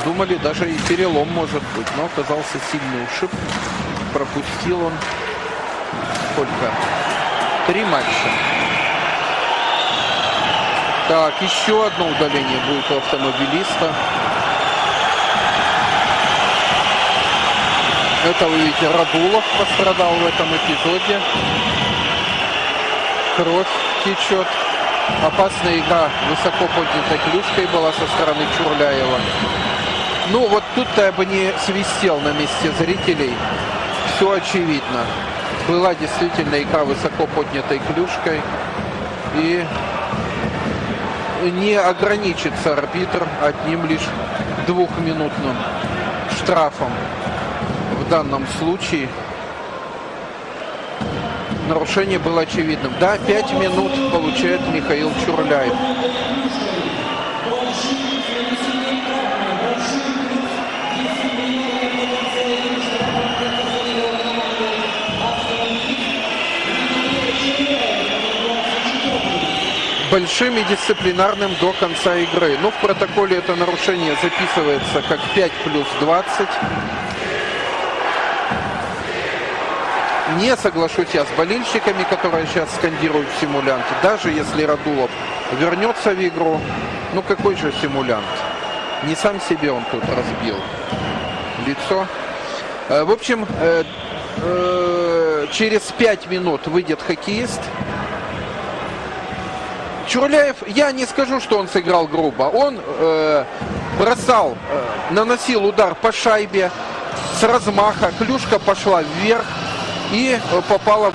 Думали, даже и перелом может быть, но оказался сильный ушиб. Пропустил он сколько? 3 матча. Так, еще одно удаление будет у автомобилиста. Это, вы видите, Радулов пострадал в этом эпизоде. Кровь течет. Опасная игра высоко поднятой клюшкой была со стороны Чурляева. Ну, вот тут-то я бы не свистел на месте зрителей. Все очевидно. Была действительно игра высоко поднятой клюшкой. И не ограничится арбитр одним лишь 2-минутным штрафом. В данном случае нарушение было очевидным. Да, 5 минут получает Михаил Чурляев. Большим и дисциплинарным до конца игры. Ну, в протоколе это нарушение записывается как 5+20. Не соглашусь я с болельщиками, которые сейчас скандируют симулянт. Даже если Радулов вернется в игру, ну какой же симулянт? Не сам себе он тут разбил лицо. В общем, через 5 минут выйдет хоккеист. Чурляев, я не скажу, что он сыграл грубо. Он бросал, наносил удар по шайбе с размаха. Клюшка пошла вверх и попала